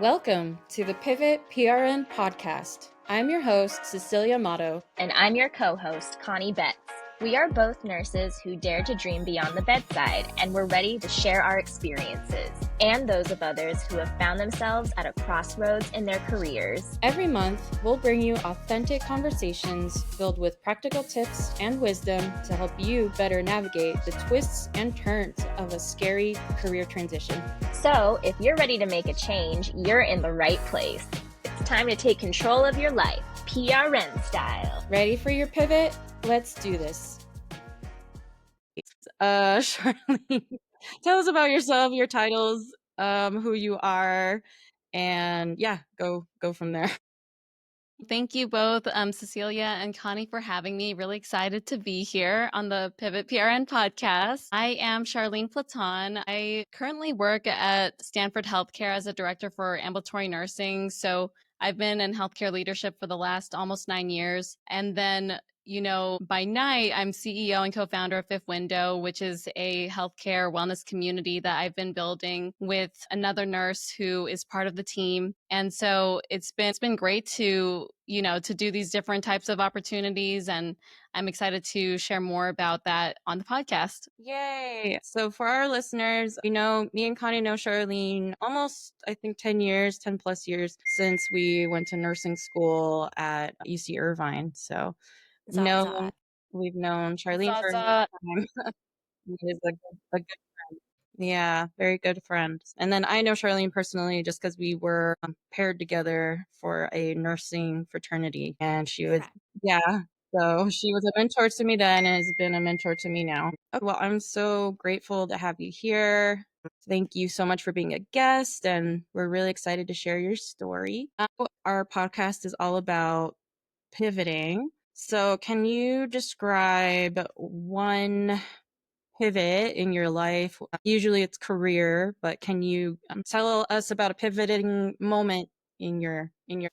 Welcome to the Pivot PRN podcast. I'm your host, Cecilia Motto. And I'm your co-host, Connie Betts. We are both nurses who dare to dream beyond the bedside, and we're ready to share our experiences and those of others who have found themselves at a crossroads in their careers. Every month, we'll bring you authentic conversations filled with practical tips and wisdom to help you better navigate the twists and turns of a scary career transition. So, if you're ready to make a change, you're in the right place. It's time to take control of your life, PRN style. Ready for your pivot? Let's do this. Charlene, tell us about yourself, your titles, who you are, and go from there. Thank you both, Cecilia and Connie, for having me. Really excited to be here on the Pivot PRN podcast. I am Charlene Platon. I currently work at Stanford Health Care as a Director for Ambulatory Nursing. So I've been in healthcare leadership for the last almost 9 years. And then by night, I'm CEO and co-founder of Fifth Window, which is a healthcare wellness community that I've been building with another nurse who is part of the team. And so it's been great to do these different types of opportunities. And I'm excited to share more about that on the podcast. Yay. So for our listeners, me and Connie know Charlene almost, I think, 10 plus years since we went to nursing school at UC Irvine. So we've known Charlene for a long time. She is a good friend. Yeah, very good friend. And then I know Charlene personally just because we were paired together for a nursing fraternity. And she was, so she was a mentor to me then and has been a mentor to me now. Okay, well, I'm so grateful to have you here. Thank you so much for being a guest. And we're really excited to share your story. Our podcast is all about pivoting. So can you describe one pivot in your life? Usually it's career, but can you tell us about a pivoting moment in your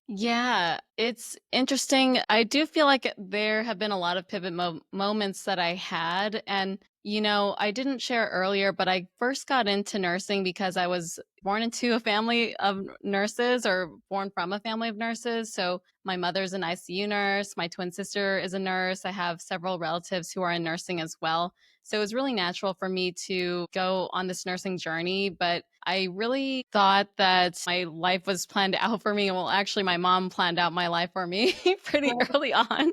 Yeah, it's interesting. I do feel like there have been a lot of pivot moments that I had. And, I didn't share earlier, but I first got into nursing because I was born into a family of nurses or born from a family of nurses. So my mother's an ICU nurse. My twin sister is a nurse. I have several relatives who are in nursing as well. So it was really natural for me to go on this nursing journey. But I really thought that my life was planned out for me. Well, actually, my mom planned out my life for me pretty early on.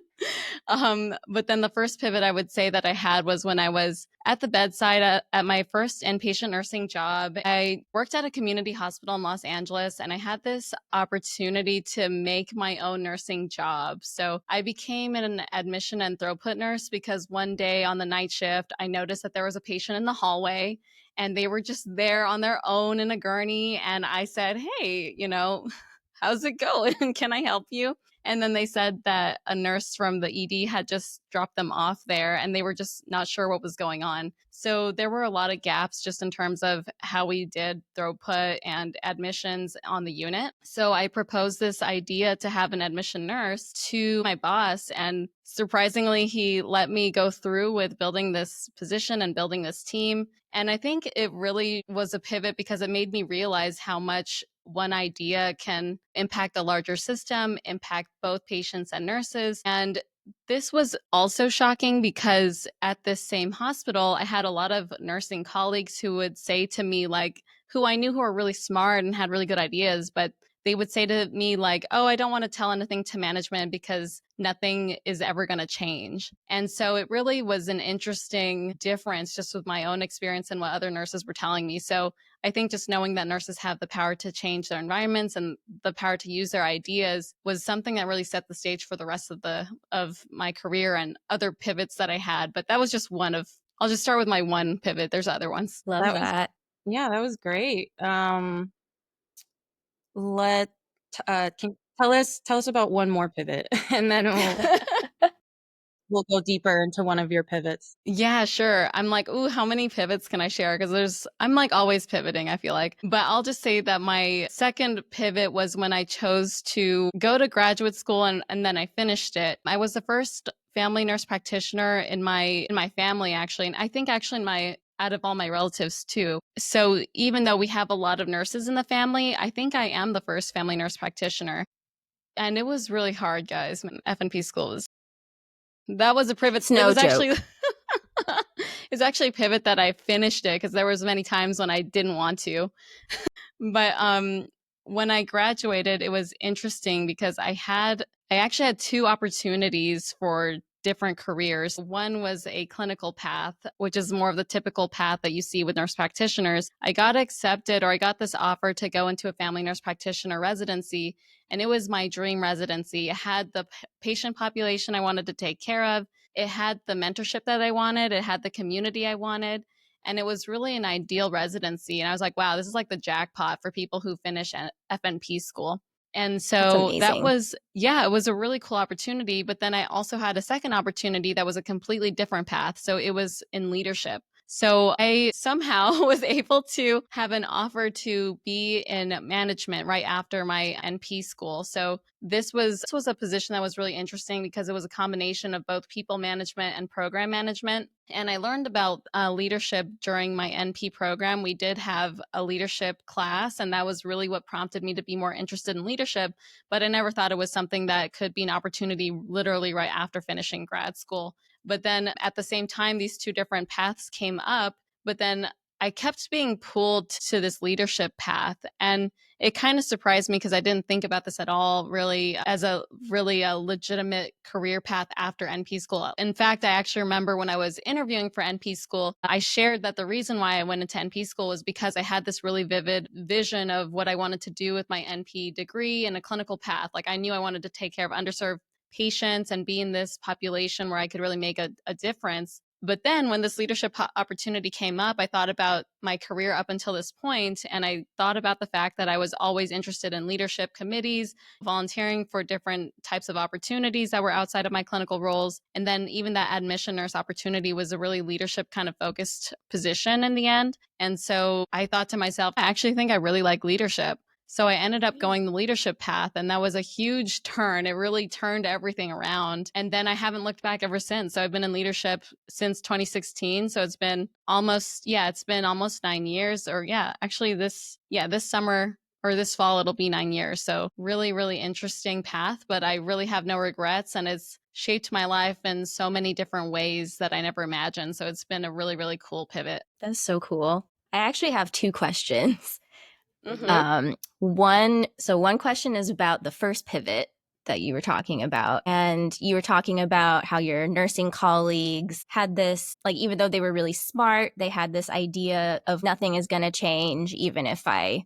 But then the first pivot I would say that I had was when I was at the bedside at my first inpatient nursing job. I worked at a community hospital in Los Angeles, and I had this opportunity to make my own nursing job. So I became an admission and throughput nurse because one day on the night shift, I noticed that there was a patient in the hallway and they were just there on their own in a gurney. And I said, hey, how's it going? Can I help you? And then they said that a nurse from the ED had just dropped them off there and they were just not sure what was going on. So there were a lot of gaps just in terms of how we did throughput and admissions on the unit. So I proposed this idea to have an admission nurse to my boss, and surprisingly, he let me go through with building this position and building this team. And I think it really was a pivot because it made me realize how much one idea can impact a larger system, impact both patients and nurses. And this was also shocking because at this same hospital, I had a lot of nursing colleagues who would say to me, like, who I knew who were really smart and had really good ideas, but they would say to me like, oh, I don't want to tell anything to management because nothing is ever going to change. And so it really was an interesting difference just with my own experience and what other nurses were telling me. So I think just knowing that nurses have the power to change their environments and the power to use their ideas was something that really set the stage for the rest of my career and other pivots that I had. But that was just I'll just start with my one pivot. There's other ones. Love that. That was great. Can tell us about one more pivot and then we'll go deeper into one of your pivots. Yeah, sure. I'm like, ooh, how many pivots can I share? Because I'm like always pivoting, I feel like. But I'll just say that my second pivot was when I chose to go to graduate school and then I finished it. I was the first family nurse practitioner in my family, actually. And I think actually in my out of all my relatives too. So even though we have a lot of nurses in the family, I think I am the first family nurse practitioner. And it was really hard, guys. F&P school that was a pivot. It's no it was joke. actually it's actually a pivot that I finished it because there was many times when I didn't want to. But when I graduated, it was interesting because I actually had two opportunities for different careers. One was a clinical path, which is more of the typical path that you see with nurse practitioners. I got accepted, or I got this offer to go into a family nurse practitioner residency, and it was my dream residency. It had the patient population I wanted to take care of. It had the mentorship that I wanted. It had the community I wanted. And it was really an ideal residency. And I was like, wow, this is like the jackpot for people who finish FNP school. And so that was, it was a really cool opportunity. But then I also had a second opportunity that was a completely different path. So it was in leadership. So I somehow was able to have an offer to be in management right after my NP school. So this was a position that was really interesting because it was a combination of both people management and program management. And I learned about leadership during my NP program. We did have a leadership class, and that was really what prompted me to be more interested in leadership. But I never thought it was something that could be an opportunity literally right after finishing grad school. But then at the same time, these two different paths came up, but then I kept being pulled to this leadership path. And it kind of surprised me because I didn't think about this at all really as a legitimate career path after NP school. In fact, I actually remember when I was interviewing for NP school, I shared that the reason why I went into NP school was because I had this really vivid vision of what I wanted to do with my NP degree and a clinical path. Like I knew I wanted to take care of underserved patients and be in this population where I could really make a difference. But then when this leadership opportunity came up, I thought about my career up until this point, and I thought about the fact that I was always interested in leadership committees, volunteering for different types of opportunities that were outside of my clinical roles. And then even that admission nurse opportunity was a really leadership kind of focused position in the end. And so I thought to myself, I actually think I really like leadership. So I ended up going the leadership path, and that was a huge turn. It really turned everything around. And then I haven't looked back ever since. So I've been in leadership since 2016. So it's been almost 9 years, or actually this summer or this fall, it'll be 9 years. So really, really interesting path, but I really have no regrets, and it's shaped my life in so many different ways that I never imagined. So it's been a really, really cool pivot. That's so cool. I actually have two questions. Mm-hmm. One question is about the first pivot that you were talking about. And you were talking about how your nursing colleagues had this, like, even though they were really smart, they had this idea of nothing is going to change, even if I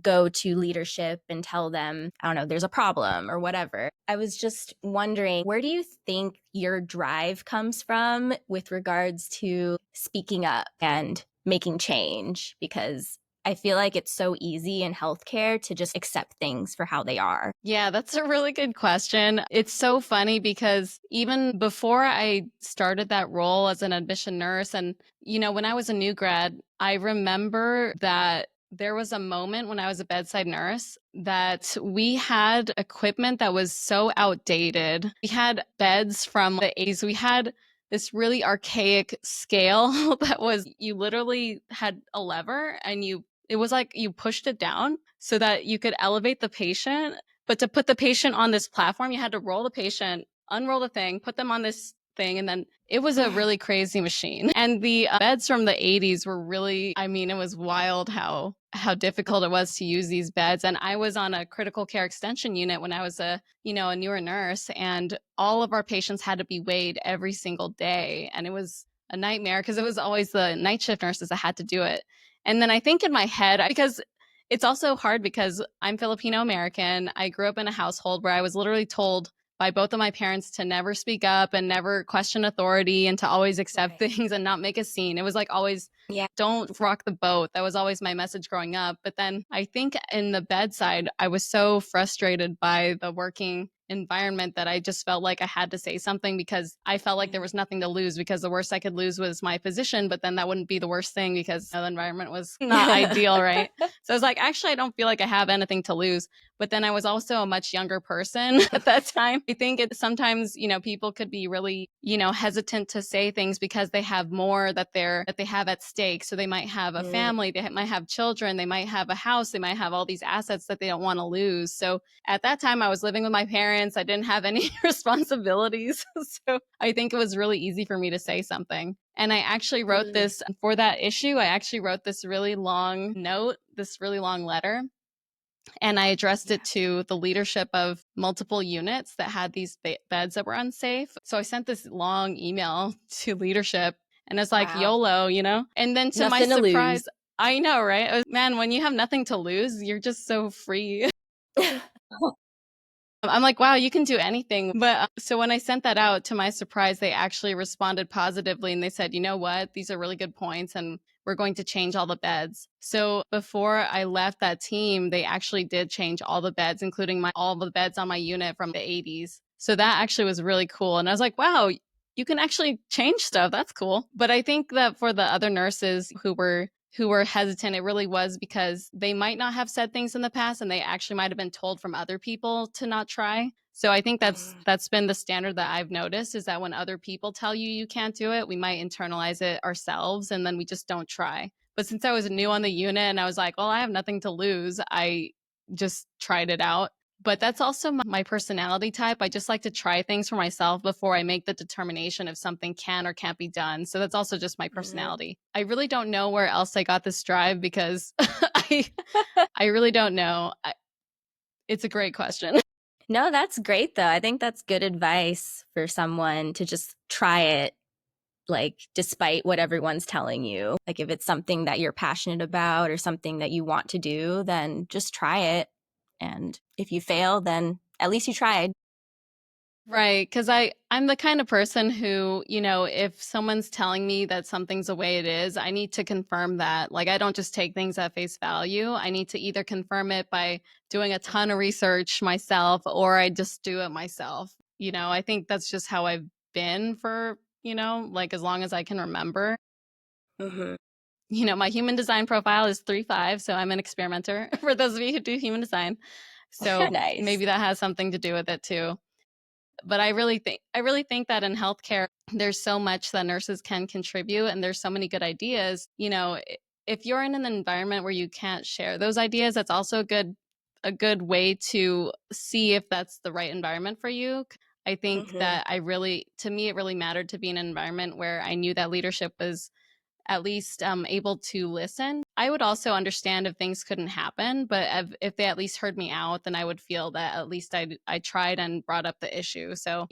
go to leadership and tell them, I don't know, there's a problem or whatever. I was just wondering, where do you think your drive comes from with regards to speaking up and making change? Because I feel like it's so easy in healthcare to just accept things for how they are. Yeah, that's a really good question. It's so funny because even before I started that role as an admission nurse, and, when I was a new grad, I remember that there was a moment when I was a bedside nurse that we had equipment that was so outdated. We had beds from the 80s. We had this really archaic scale that was, you literally had a lever and it was like you pushed it down so that you could elevate the patient. But to put the patient on this platform, you had to roll the patient, unroll the thing, put them on this thing. And then it was a really crazy machine. And the beds from the 80s were really, it was wild how difficult it was to use these beds. And I was on a critical care extension unit when I was a newer nurse, and all of our patients had to be weighed every single day. And it was a nightmare because it was always the night shift nurses that had to do it. And then I think in my head, because it's also hard because I'm Filipino American, I grew up in a household where I was literally told by both of my parents to never speak up and never question authority and to always accept things and not make a scene. It was like always, don't rock the boat. That was always my message growing up. But then I think in the bedside, I was so frustrated by the working environment that I just felt like I had to say something because I felt like there was nothing to lose, because the worst I could lose was my position, but then that wouldn't be the worst thing because the environment was not ideal, right? So I was like, actually, I don't feel like I have anything to lose. But then I was also a much younger person at that time. I think sometimes, people could be really, hesitant to say things because they have more that they have at stake. So they might have a family, they might have children, they might have a house, they might have all these assets that they don't want to lose. So at that time I was living with my parents. I didn't have any responsibilities. So I think it was really easy for me to say something. And I actually wrote this for that issue. I actually wrote this really long note, this really long letter. And I addressed it to the leadership of multiple units that had these beds that were unsafe. So I sent this long email to leadership, and it's like, YOLO, And then to Nothing my to surprise, lose. I know, right? Man, when you have nothing to lose, you're just so free. I'm like, wow, you can do anything. But so when I sent that out, to my surprise, they actually responded positively, and they said, you know what? These are really good points, and we're going to change all the beds. So before I left that team, they actually did change all the beds, including all the beds on my unit from the 80s. So that actually was really cool. And I was like, wow, you can actually change stuff. That's cool. But I think that for the other nurses who were hesitant, it really was because they might not have said things in the past, and they actually might have been told from other people to not try. So I think that's been the standard that I've noticed, is that when other people tell you can't do it, we might internalize it ourselves, and then we just don't try. But since I was new on the unit and I was like, well, I have nothing to lose, I just tried it out. But that's also my personality type. I just like to try things for myself before I make the determination if something can or can't be done. So that's also just my personality. I really don't know where else I got this drive, because I really don't know. It's a great question. No, that's great though. I think that's good advice for someone to just try it, like, despite what everyone's telling you. Like, if it's something that you're passionate about or something that you want to do, then just try it. And if you fail, then at least you tried. Right. Because I'm the kind of person who, if someone's telling me that something's the way it is, I need to confirm that. Like, I don't just take things at face value. I need to either confirm it by doing a ton of research myself, or I just do it myself. I think that's just how I've been for, like, as long as I can remember. My human design profile is 3-5, so I'm an experimenter for those of you who do human design. So Nice. maybe that has something to do with it too. But I really think that in healthcare, there's so much that nurses can contribute, and there's so many good ideas. If you're in an environment where you can't share those ideas, that's also a good way to see if that's the right environment for you. I think that to me, it really mattered to be in an environment where I knew that leadership was at least able to listen. I would also understand if things couldn't happen, but if they at least heard me out, then I would feel that at least I tried and brought up the issue. So,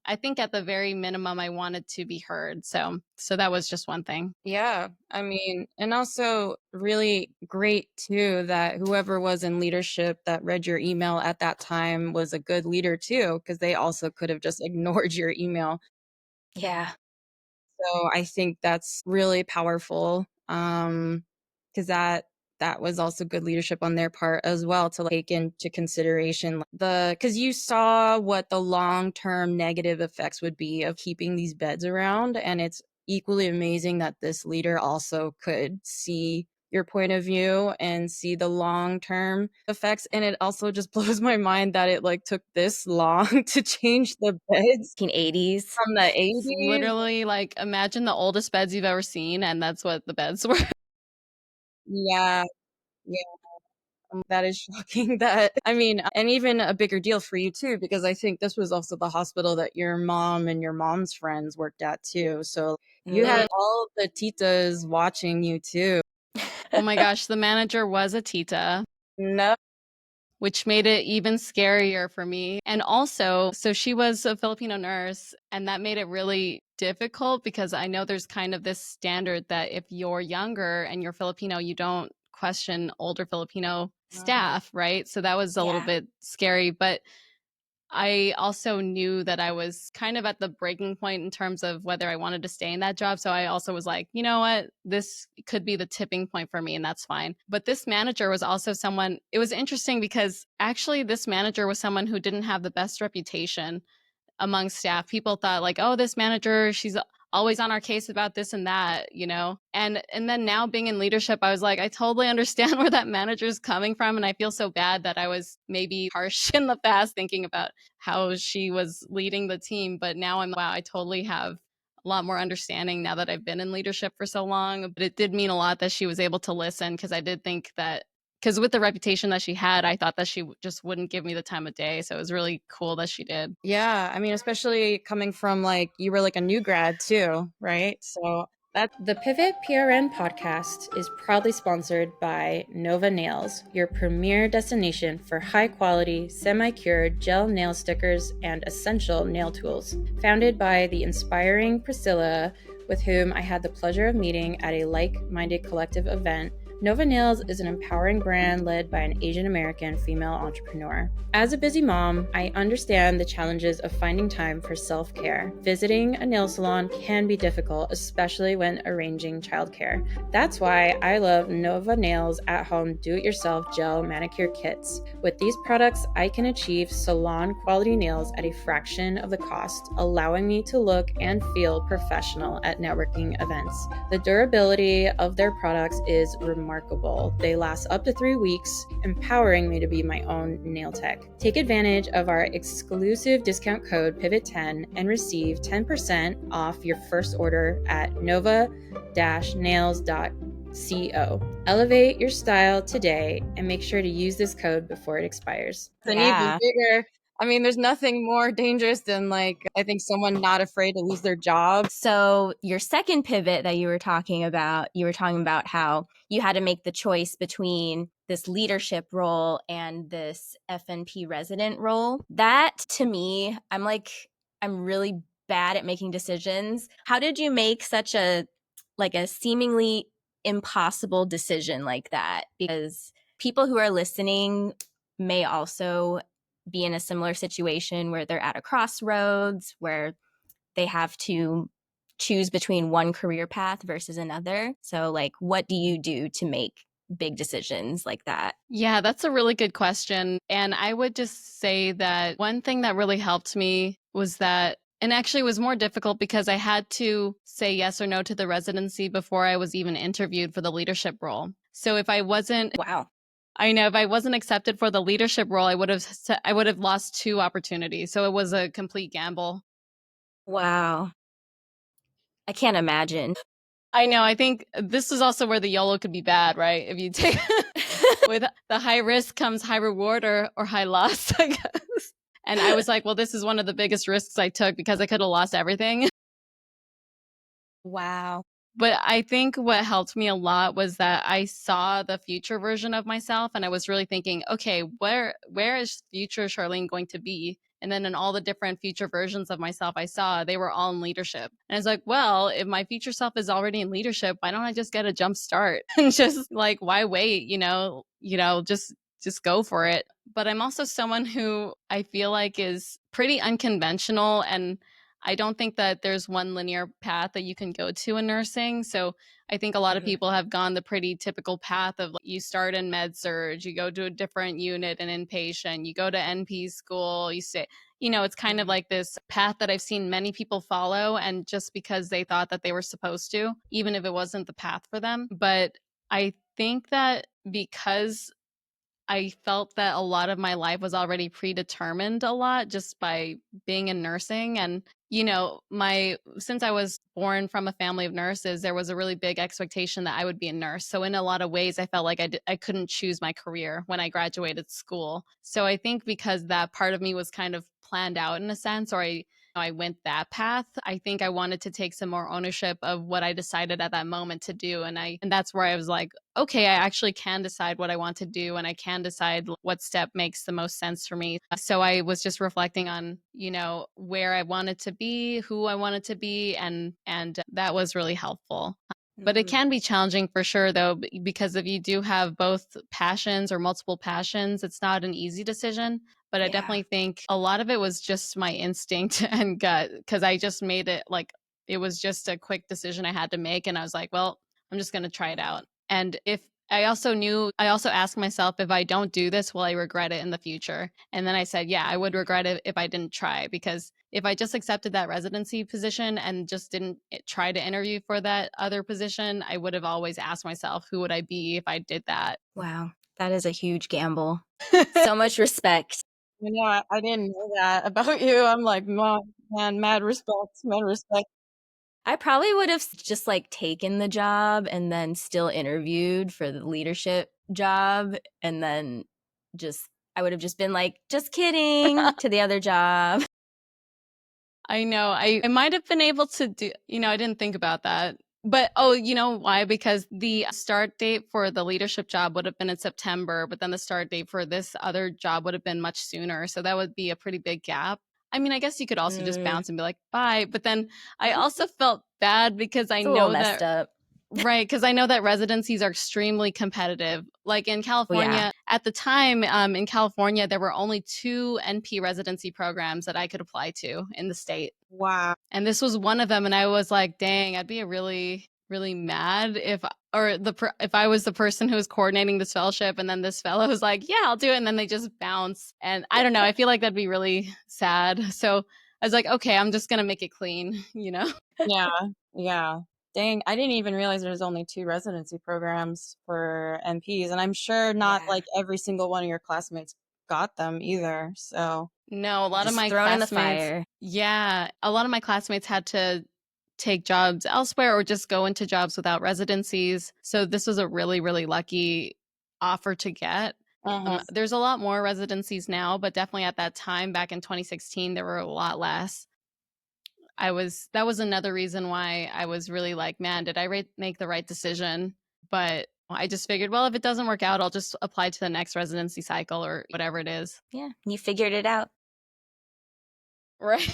I think at the very minimum, I wanted to be heard. So that was just one thing. Yeah. I mean, and also really great too that whoever was in leadership that read your email at that time was a good leader too, because they also could have just ignored your email. Yeah. So I think that's really powerful, because that was also good leadership on their part as well, to take into consideration because you saw what the long-term negative effects would be of keeping these beds around, and it's equally amazing that this leader also could see your point of view and see the long-term effects. And it also just blows my mind that it took this long to change the beds 1980s. from the It's 80s. literally like, imagine the oldest beds you've ever seen, and that's what the beds were. Yeah, yeah, that is shocking. That I mean, and even a bigger deal for you too, because I think this was also the hospital that your mom and your mom's friends worked at too. So you had all of the titas watching you too. Oh my gosh, the manager was a tita, No. which made it even scarier for me. And also, so she was a Filipino nurse, and that made it really difficult, because I know there's kind of this standard that if you're younger and you're Filipino, you don't question older Filipino staff, right? So that was a little bit scary. But I also knew that I was kind of at the breaking point in terms of whether I wanted to stay in that job. So I also was like, you know what? This could be the tipping point for me, and that's fine. But this manager was also someone, it was interesting because actually this manager was someone who didn't have the best reputation among staff. People thought like, oh, this manager, she's always on our case about this and that, and then now being in leadership, I was like, I totally understand where that manager's coming from, and I feel so bad that I was maybe harsh in the past thinking about how she was leading the team, but now wow, I totally have a lot more understanding now that I've been in leadership for so long. But it did mean a lot that she was able to listen, because I did think that, because with the reputation that she had, I thought that she just wouldn't give me the time of day. So it was really cool that she did. Yeah, I mean, especially coming from like you were like a new grad too, right? So that's the Pivot PRN podcast is proudly sponsored by Nova Nails, your premier destination for high quality, semi-cured gel nail stickers and essential nail tools. Founded by the inspiring Priscilla, with whom I had the pleasure of meeting at a like-minded collective event, Nova Nails is an empowering brand led by an Asian American female entrepreneur. As a busy mom, I understand the challenges of finding time for self-care. Visiting a nail salon can be difficult, especially when arranging childcare. That's why I love Nova Nails at-home do-it-yourself gel manicure kits. With these products, I can achieve salon-quality nails at a fraction of the cost, allowing me to look and feel professional at networking events. The durability of their products is remarkable. They last up to 3 weeks, empowering me to be my own nail tech. Take advantage of our exclusive discount code PIVOT10 and receive 10% off your first order at nova-nails.co. Elevate your style today and make sure to use this code before it expires. An even bigger. I mean, there's nothing more dangerous than I think someone not afraid to lose their job. So your second pivot that you were talking about how you had to make the choice between this leadership role and this FNP resident role. That to me, I'm really bad at making decisions. How did you make such a seemingly impossible decision like that? Because people who are listening may also be in a similar situation where they're at a crossroads, where they have to choose between one career path versus another. So what do you do to make big decisions like that? Yeah, that's a really good question. And I would just say that one thing that really helped me was that, and actually it was more difficult because I had to say yes or no to the residency before I was even interviewed for the leadership role. So if I wasn't Wow. I know if I wasn't accepted for the leadership role, I would have lost 2 opportunities. So it was a complete gamble. Wow. I can't imagine. I know. I think this is also where the YOLO could be bad, right? If you take with the high risk comes high reward or high loss, I guess. And I was like, well, this is one of the biggest risks I took because I could have lost everything. Wow. But I think what helped me a lot was that I saw the future version of myself, and I was really thinking, okay, where is future Charlene going to be? And then in all the different future versions of myself I saw, they were all in leadership. And I was like, well, if my future self is already in leadership, why don't I just get a jump start? And just why wait, just go for it. But I'm also someone who I feel like is pretty unconventional, and I don't think that there's one linear path that you can go to in nursing. So I think a lot of people have gone the pretty typical path of you start in med surg, you go to a different unit and inpatient, you go to NP school, you say, it's kind of like this path that I've seen many people follow, and just because they thought that they were supposed to, even if it wasn't the path for them. But I think that because I felt that a lot of my life was already predetermined a lot just by being in nursing. And, since I was born from a family of nurses, there was a really big expectation that I would be a nurse. So in a lot of ways, I felt like I couldn't choose my career when I graduated school. So I think because that part of me was kind of planned out in a sense, or I went that path, I think I wanted to take some more ownership of what I decided at that moment to do. And that's where I was like, okay, I actually can decide what I want to do, and I can decide what step makes the most sense for me. So I was just reflecting on, where I wanted to be, who I wanted to be, and that was really helpful. But it can be challenging for sure, though, because if you do have both passions or multiple passions, it's not an easy decision. But I definitely think a lot of it was just my instinct and gut, because I just made it it was just a quick decision I had to make. And I was like, well, I'm just going to try it out. And if I also asked myself, if I don't do this, will I regret it in the future? And then I said, yeah, I would regret it if I didn't try, because if I just accepted that residency position and just didn't try to interview for that other position, I would have always asked myself, who would I be if I did that? Wow, that is a huge gamble. So much respect. You know, I didn't know that about you. I'm like, man, mad respect, mad respect. I probably would have just like taken the job and then still interviewed for the leadership job. And then I would have just been like, just kidding to the other job. I know. I might have been able to do, I didn't think about that. But oh, you know why? Because the start date for the leadership job would have been in September, but then the start date for this other job would have been much sooner. So that would be a pretty big gap. I mean, I guess you could also just bounce and be like, bye. But then I also felt bad because I It's a little know messed that up. right, because I know that residencies are extremely competitive. Like in Oh, yeah. California, at the time, in California, there were only 2 NP residency programs that I could apply to in the state. Wow. And this was one of them. And I was like, dang, I'd be really, really mad if I was the person who was coordinating this fellowship and then this fellow was like, yeah, I'll do it. And then they just bounce. And I don't know, I feel like that'd be really sad. So I was like, okay, I'm just going to make it clean, Yeah, yeah. Dang, I didn't even realize there's only 2 residency programs for NPs, and I'm sure not Yeah. like every single one of your classmates got them either. So, No, a lot of Just my thrown in the classmates, fire. yeah, a lot of my classmates had to take jobs elsewhere or just go into jobs without residencies. So this was a really, really lucky offer to get. mhm. There's a lot more residencies now, but definitely at that time, back in 2016, there were a lot less. That was another reason why I was really like, man, did I make the right decision? But I just figured, well, if it doesn't work out, I'll just apply to the next residency cycle or whatever it is. Yeah, you figured it out. Right.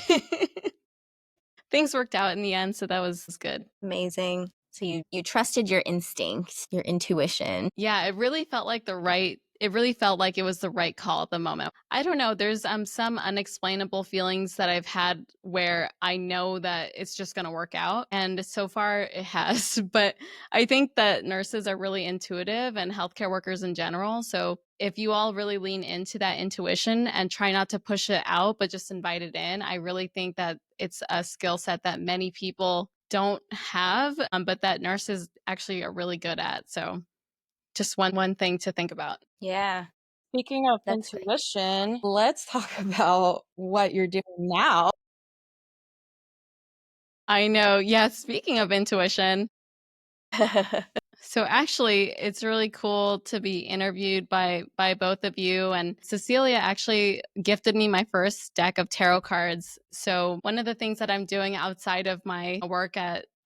Things worked out in the end, so that was good. Amazing. So you trusted your instinct, your intuition. Yeah, it really felt like it was the right call at the moment. I don't know, there's some unexplainable feelings that I've had where I know that it's just going to work out, and so far it has. But I think that nurses are really intuitive and healthcare workers in general. So if you all really lean into that intuition and try not to push it out, but just invite it in, I really think that it's a skill set that many people don't have, but that nurses actually are really good at. So just one thing to think about. Yeah, Speaking of that's great. intuition, let's talk about what you're doing now. I know. Yeah, speaking of intuition, so actually it's really cool to be interviewed by both of you, and Cecilia actually gifted me my first deck of tarot cards. So one of the things that I'm doing outside of my work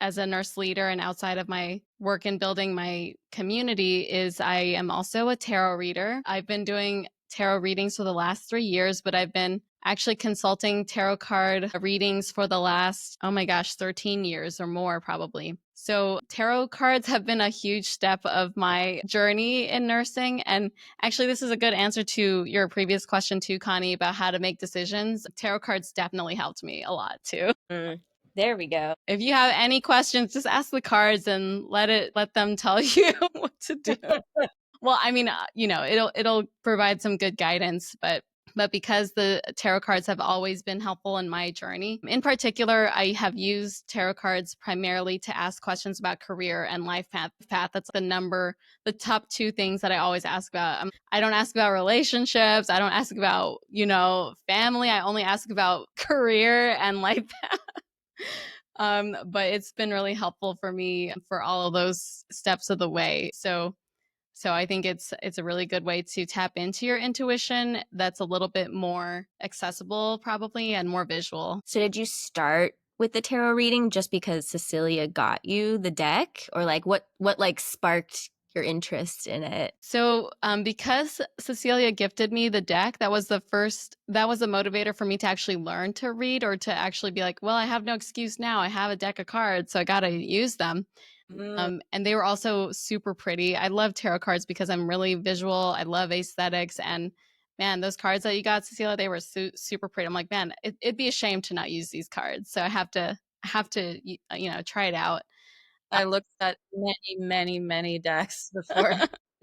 as a nurse leader and outside of my work in building my community is I am also a tarot reader. I've been doing tarot readings for the last 3 years, but I've been actually consulting tarot card readings for the last, oh my gosh, 13 years or more probably. So tarot cards have been a huge step of my journey in nursing. And actually, this is a good answer to your previous question too, Connie, about how to make decisions. Tarot cards definitely helped me a lot too. There we go. If you have any questions, just ask the cards and let them tell you what to do. Well, I mean, it'll provide some good guidance, but because the tarot cards have always been helpful in my journey. In particular, I have used tarot cards primarily to ask questions about career and life path. That's the top 2 things that I always ask about. I don't ask about relationships. I don't ask about, family. I only ask about career and life path. But it's been really helpful for me for all of those steps of the way. So I think it's a really good way to tap into your intuition that's a little bit more accessible probably and more visual. So did you start with the tarot reading just because Cecilia got you the deck, or like what like sparked your interest in it? So because Cecilia gifted me the deck, that was a motivator for me to actually learn to read, or to actually be like, well, I have no excuse now. I have a deck of cards, so I got to use them. And they were also super pretty. I love tarot cards because I'm really visual. I love aesthetics, and man, those cards that you got, Cecilia, they were super pretty. I'm like, man, it'd be a shame to not use these cards. So I have to try it out. I looked at many, many, many decks before.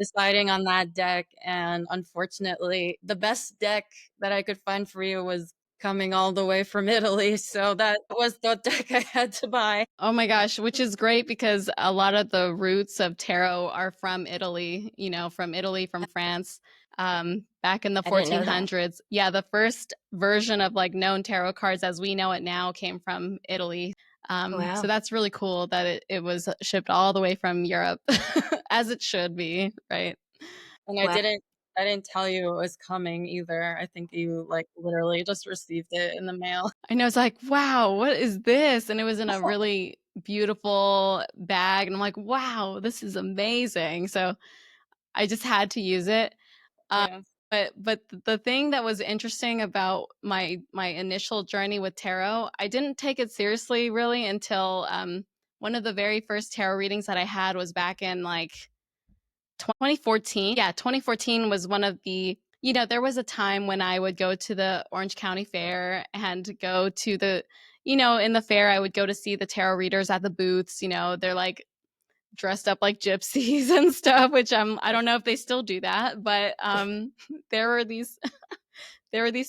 deciding on that deck. And unfortunately, the best deck that I could find for you was coming all the way from Italy. So that was the deck I had to buy. Oh my gosh, which is great because a lot of the roots of tarot are from Italy, from France, back in the I didn't know that. 1400s. Yeah, the first version of like known tarot cards as we know it now came from Italy. Wow. So that's really cool that it was shipped all the way from Europe, as it should be, right? And Wow. I didn't tell you it was coming either. I think you like literally just received it in the mail. I know, it's like, wow, what is this? And it was in a really beautiful bag. And I'm like, wow, this is amazing. So I just had to use it. Yeah. But the thing that was interesting about my initial journey with tarot, I didn't take it seriously really until one of the very first tarot readings that I had was back in like 2014. Yeah, 2014 was one of the, there was a time when I would go to the Orange County Fair and go to the, in the fair, I would go to see the tarot readers at the booths. They're like dressed up like gypsies and stuff, which I don't know if they still do that, but there were these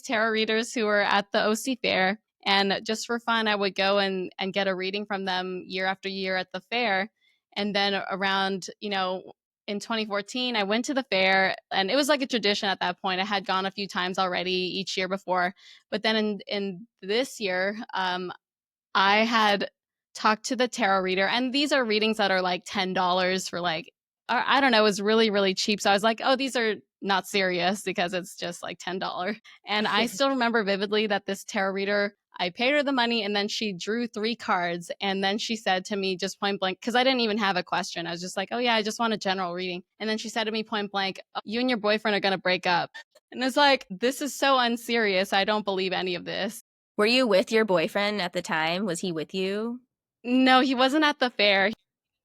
tarot readers who were at the OC fair, and just for fun I would go and get a reading from them year after year at the fair. And then around, in 2014 I went to the fair, and it was like a tradition at that point. I had gone a few times already each year before, but then in this year I had talked to the tarot reader, and these are readings that are like $10 for like, I don't know, it was really, really cheap. So I was like, oh, these are not serious because it's just like $10. And I still remember vividly that this tarot reader, I paid her the money and then she drew 3 cards. And then she said to me just point blank, because I didn't even have a question. I was just like, oh yeah, I just want a general reading. And then she said to me point blank, oh, you and your boyfriend are going to break up. And it's like, this is so unserious. I don't believe any of this. Were you with your boyfriend at the time? Was he with you? No, he wasn't at the fair.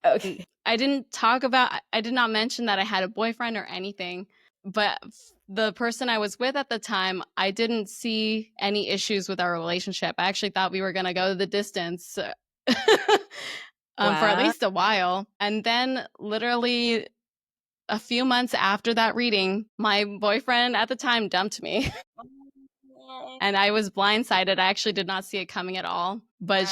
Okay. I did not mention that I had a boyfriend or anything, but the person I was with at the time, I didn't see any issues with our relationship. I actually thought we were going to go the distance for at least a while. And then literally a few months after that reading, my boyfriend at the time dumped me. And I was blindsided. I actually did not see it coming at all. But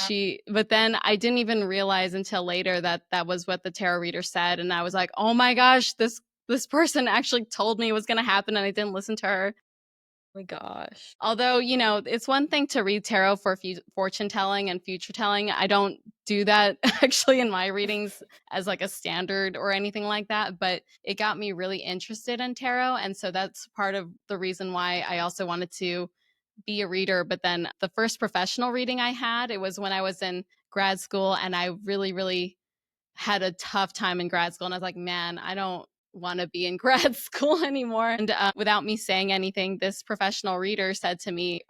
then I didn't even realize until later that that was what the tarot reader said. And I was like, oh my gosh, this person actually told me it was going to happen, and I didn't listen to her. Oh my gosh. Although, it's one thing to read tarot for fortune telling and future telling. I don't do that actually in my readings as like a standard or anything like that, but it got me really interested in tarot. And so that's part of the reason why I also wanted to be a reader. But then the first professional reading I had, it was when I was in grad school, and I really, really had a tough time in grad school. And I was like, man, I don't want to be in grad school anymore. And without me saying anything, this professional reader said to me,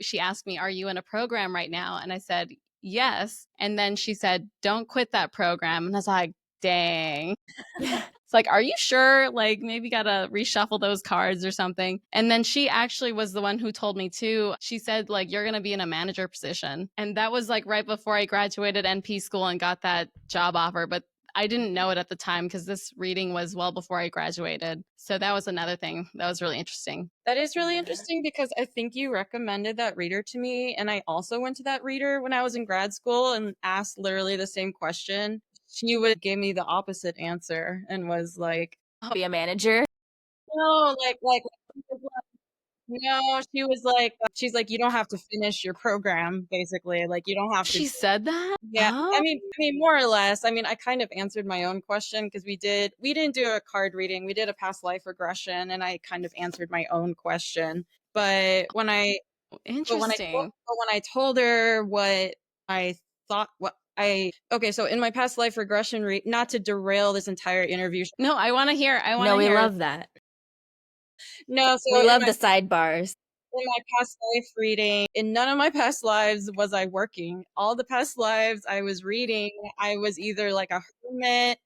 she asked me, are you in a program right now? And I said, yes. And then she said, don't quit that program. And I was like, dang. It's like, are you sure? Like, maybe gotta reshuffle those cards or something. And then she actually was the one who told me too. She said, like, you're gonna be in a manager position. And that was like right before I graduated NP school and got that job offer. But I didn't know it at the time because this reading was well before I graduated. So that was another thing that was really interesting. That is really interesting because I think you recommended that reader to me. And I also went to that reader when I was in grad school and asked literally the same question. She would give me the opposite answer and was like, Be a manager? no, no, she's like, you don't have to finish your program, basically. Like, you don't have to. She said that? Yeah. Oh. I mean, more or less. I mean, I kind of answered my own question because we didn't do a card reading. We did a past life regression, and I kind of answered my own question. But Interesting. But when I told her what I thought, so in my past life regression not to derail this entire interview. No, I want to hear. We love that. No, so we love the sidebars. In my past life reading, in none of my past lives was I working. All the past lives I was reading, I was either like a hermit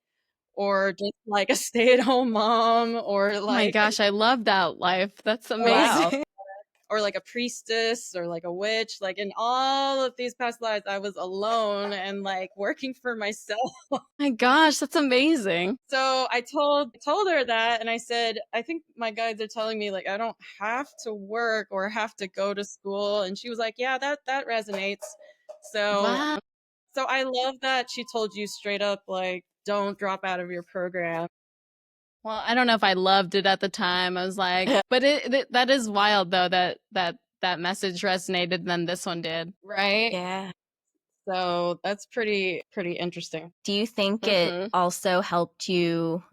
or just like a stay-at-home mom or like. Oh my gosh, I love that life. That's amazing. Wow. or like a priestess or like a witch. Like in all of these past lives, I was alone and like working for myself. My gosh, that's amazing. So I told her that, and I said, I think my guides are telling me like I don't have to work or have to go to school. And she was like, yeah, that resonates. So Wow. so I love that she told you straight up like don't drop out of your program. Well, I don't know if I loved it at the time. I was like, but that is wild though that message resonated and then this one did, right? Yeah. So that's pretty interesting. Do you think it also helped you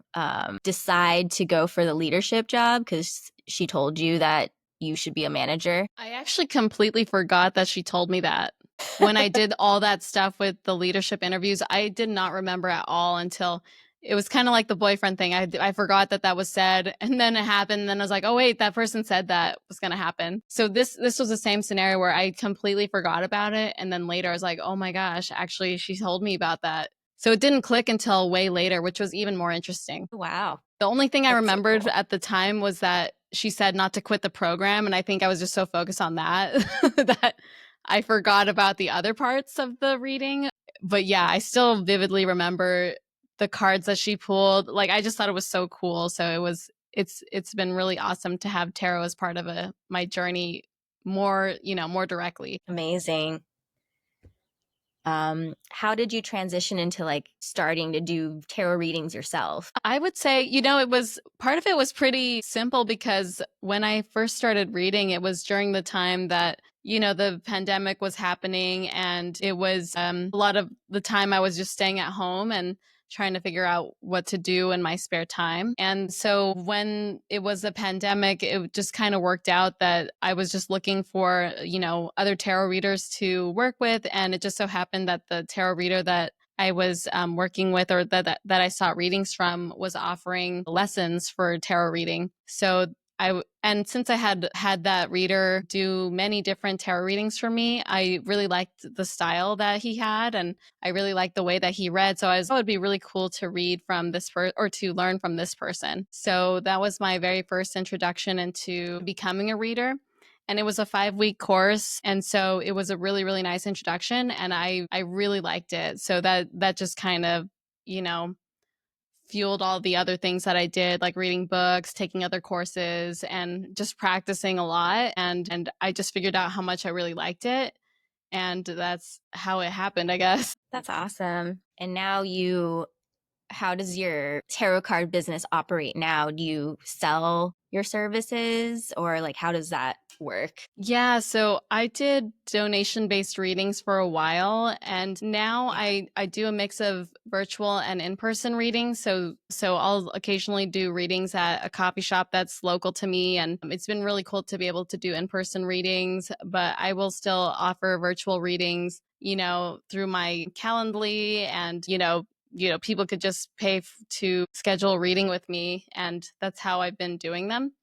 decide to go for the leadership job because she told you that you should be a manager? I actually completely forgot that she told me that. When I did all that stuff with the leadership interviews, I did not remember at all until it was kind of like the boyfriend thing. I forgot that was said, and then it happened. And then I was like, oh wait, that person said that was going to happen. So this was the same scenario where I completely forgot about it, and then later I was like, oh my gosh, actually she told me about that. So it didn't click until way later, which was even more interesting. Wow. The only thing I That's so remembered cool. at the time was that she said not to quit the program, and I think I was just so focused on that that I forgot about the other parts of the reading. But yeah, I still vividly remember the cards that she pulled. Like I just thought it was so cool. So it's been really awesome to have tarot as part of my journey more, more directly. Amazing. How did you transition into like starting to do tarot readings yourself? I would say, part of it was pretty simple because when I first started reading, it was during the time that, the pandemic was happening, and it was a lot of the time I was just staying at home and trying to figure out what to do in my spare time. And so when it was a pandemic, it just kind of worked out that I was just looking for, other tarot readers to work with. And it just so happened that the tarot reader that I was working with, or that I sought readings from, was offering lessons for tarot reading. So and since I had that reader do many different tarot readings for me, I really liked the style that he had, and I really liked the way that he read. So it would be really cool to read from this or to learn from this person. So that was my very first introduction into becoming a reader. And it was a 5-week course. And so it was a really, really nice introduction. And I really liked it. So that just kind of, fueled all the other things that I did, like reading books, taking other courses, and just practicing a lot. And I just figured out how much I really liked it. And that's how it happened, I guess. That's awesome. And now how does your tarot card business operate now? Do you sell your services, or like how does that work? Yeah, so I did donation-based readings for a while, and now I do a mix of virtual and in-person readings. So I'll occasionally do readings at a coffee shop that's local to me, and it's been really cool to be able to do in-person readings, but I will still offer virtual readings, through my Calendly, and people could just pay to schedule a reading with me, and that's how I've been doing them.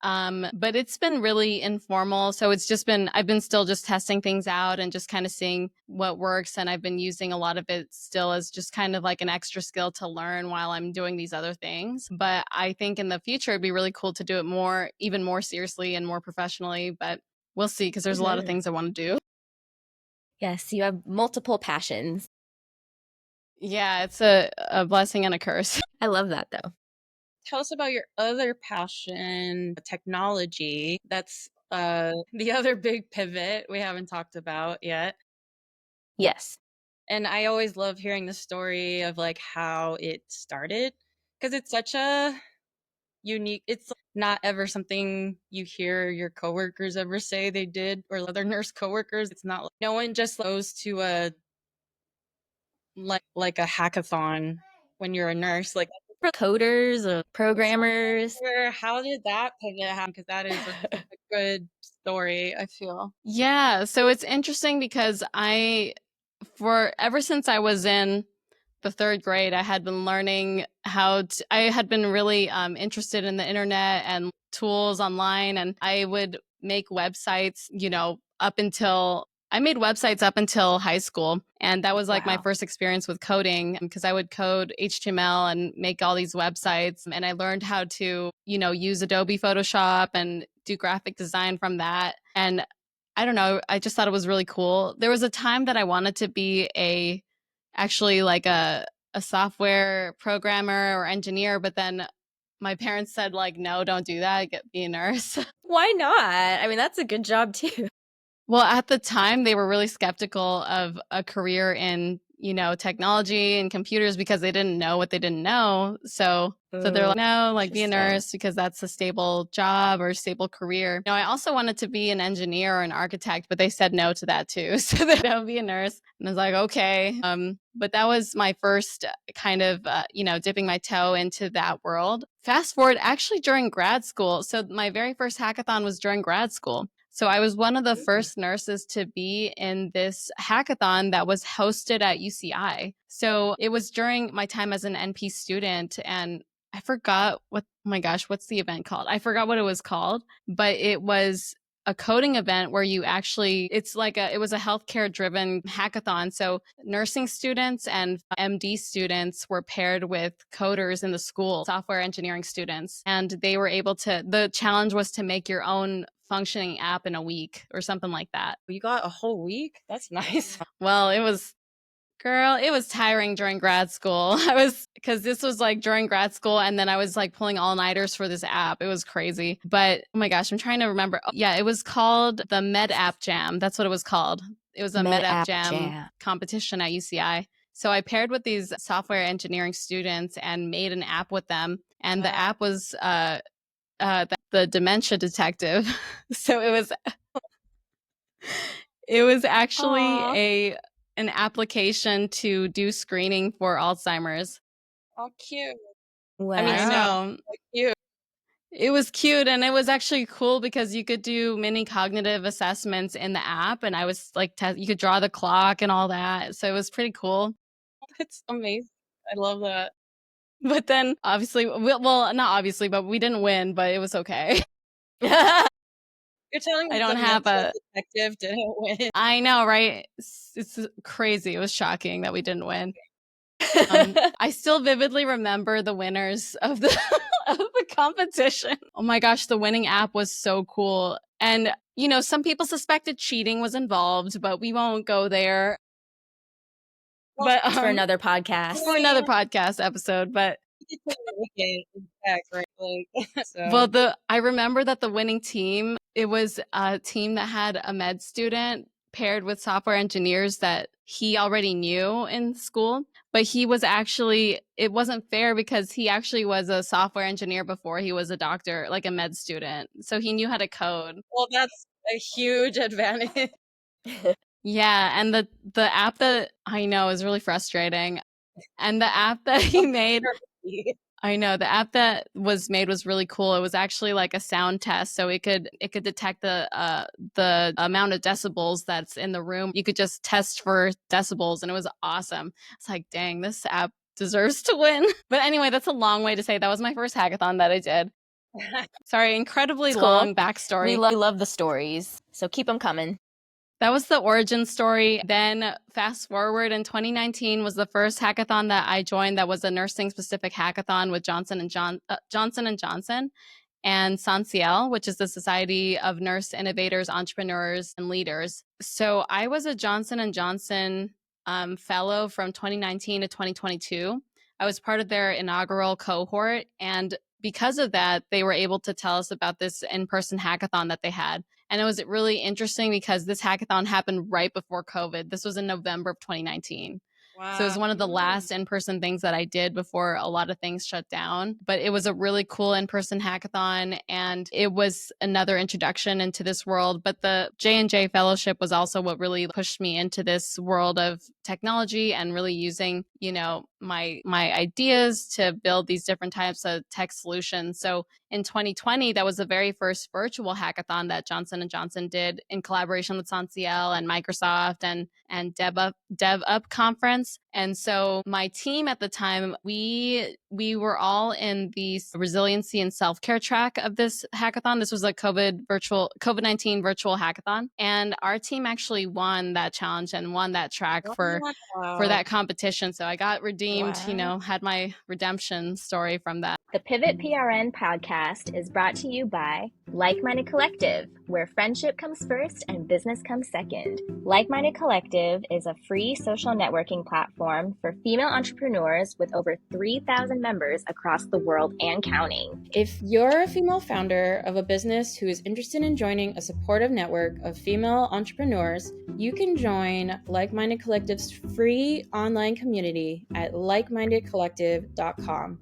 But it's been really informal. So I've been still just testing things out and just kind of seeing what works. And I've been using a lot of it still as just kind of like an extra skill to learn while I'm doing these other things. But I think in the future, it'd be really cool to do it even more seriously and more professionally. But we'll see, because there's a lot of things I want to do. Yes, you have multiple passions. Yeah, it's a blessing and a curse. I love that though. Tell us about your other passion, technology. That's the other big pivot we haven't talked about yet. Yes. And I always love hearing the story of like how it started, because it's such a unique, it's not ever something you hear your coworkers ever say they did, or other nurse coworkers. It's not like no one just goes to a like a hackathon when you're a nurse. Like Coders or programmers. how did that pivot happen? Because that is a good story, I feel. Yeah, so it's interesting because ever since I was in the 3rd grade, I had been learning I had been really interested in the internet and tools online, and I would make websites, up until I made websites up until high school, and that was like my Wow. first experience with coding because I would code HTML and make all these websites. And I learned how to, use Adobe Photoshop and do graphic design from that. And I don't know, I just thought it was really cool. There was a time that I wanted to be actually like a software programmer or engineer, but then my parents said like, no, don't do that, be a nurse. Why not? I mean, that's a good job too. Well, at the time, they were really skeptical of a career in, technology and computers because they didn't know what they didn't know. So they're like, no, like be a nurse because that's a stable job or stable career. I also wanted to be an engineer or an architect, but they said no to that too. So they don't be a nurse. And I was like, okay. But that was my first kind of, dipping my toe into that world. Fast forward actually during grad school. So my very first hackathon was during grad school. So I was one of the first nurses to be in this hackathon that was hosted at UCI. So it was during my time as an NP student, and I forgot oh my gosh, what's the event called? I forgot what it was called, but it was a coding event where it was a healthcare driven hackathon. So nursing students and MD students were paired with coders in the school, software engineering students. And the challenge was to make your own functioning app in a week or something like that. You got a whole week? That's nice. Well, it was tiring during grad school. Because this was like during grad school, and then I was like pulling all-nighters for this app. It was crazy. But oh my gosh, I'm trying to remember. Oh, yeah, it was called the Med App Jam. That's what it was called. It was a Med App Jam competition at UCI. So I paired with these software engineering students and made an app with them. And the app was the dementia detective. So it was actually an application to do screening for Alzheimer's. Oh, cute. Wow. I mean, I know. Cute. It was cute, and it was actually cool because you could do mini cognitive assessments in the app, and I was like, you could draw the clock and all that. So it was pretty cool. That's amazing. I love that. But then obviously, well, not obviously, but we didn't win, but it was okay. You're telling me I don't have a detective didn't win. I know, right? It's crazy. It was shocking that we didn't win. I still vividly remember the winners of the of the competition. Oh my gosh, the winning app was so cool. And some people suspected cheating was involved, but we won't go there. But for another podcast. For another podcast episode, but so. Well, I remember that the winning team, it was a team that had a med student paired with software engineers that he already knew in school. But it wasn't fair because he actually was a software engineer before he was a doctor, like a med student. So he knew how to code. Well, that's a huge advantage. Yeah, and the app that I know is really frustrating. And the app that he made, I know the app that was made was really cool. It was actually like a sound test, so it could detect the amount of decibels that's in the room. You could just test for decibels, and it was awesome. It's like, dang, this app deserves to win. But anyway, that's a long way to say that was my first hackathon that I did. Sorry, incredibly long backstory. We love the stories, so keep them coming. That was the origin story. Then fast forward, in 2019 was the first hackathon that I joined that was a nursing-specific hackathon with Johnson & Johnson and SONCIEL, which is the Society of Nurse Innovators, Entrepreneurs, and Leaders. So I was a Johnson & Johnson fellow from 2019 to 2022. I was part of their inaugural cohort, and because of that, they were able to tell us about this in-person hackathon that they had. And it was really interesting because this hackathon happened right before COVID. This was in November of 2019. Wow. So it was one of the last in-person things that I did before a lot of things shut down. But it was a really cool in-person hackathon, and it was another introduction into this world. But the J&J Fellowship was also what really pushed me into this world of technology and really using, my ideas to build these different types of tech solutions. So in 2020, that was the very first virtual hackathon that Johnson & Johnson did in collaboration with SONCIEL and Microsoft and DevUp conference. And so my team at the time, we were all in the resiliency and self-care track of this hackathon. This was a COVID-19 virtual hackathon. And our team actually won that challenge and won that track for that competition. So I got redeemed, had my redemption story from that. The Pivot PRN podcast is brought to you by Like Minded Collective, where friendship comes first and business comes second. Like Minded Collective is a free social networking platform for female entrepreneurs with over 3,000 members across the world and counting. If you're a female founder of a business who is interested in joining a supportive network of female entrepreneurs, you can join Like Minded Collective's free online community at likemindedcollective.com.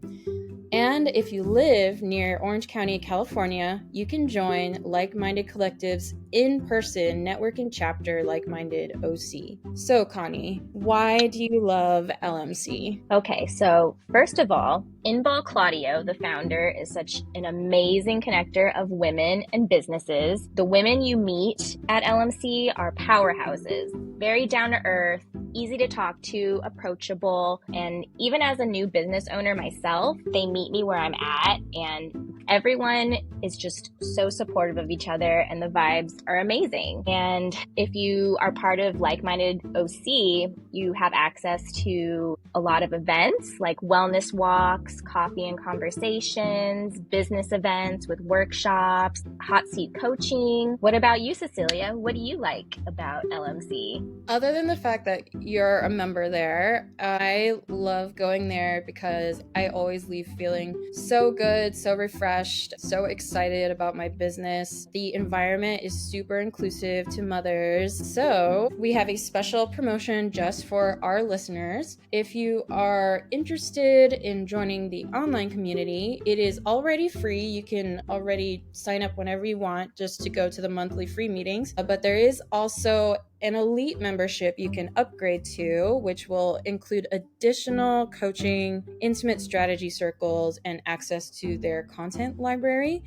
And if you live near Orange County, California, you can join Like Minded Collective's in-person networking chapter, Like Minded OC. So, Connie, why do you love LMC? Okay, so first of all, Inbal Claudio, the founder, is such an amazing connector of women and businesses. The women you meet at LMC are powerhouses, very down to earth, easy to talk to, approachable, and even as a new business owner myself, they meet me where I'm at, and everyone is just so supportive of each other, and the vibes are amazing. And if you are part of Like Minded OC, you have access to a lot of events like wellness walks, coffee and conversations, business events with workshops, hot seat coaching. What about you, Cecilia? What do you like about LMC? Other than the fact that you're a member there, I love going there because I always leave feeling so good, so refreshed, so excited about my business. The environment is super inclusive to mothers. So we have a special promotion just for our listeners. If you are interested in joining the online community, it is already free. You can already sign up whenever you want just to go to the monthly free meetings. But there is also an elite membership you can upgrade to, which will include additional coaching, intimate strategy circles, and access to their content library.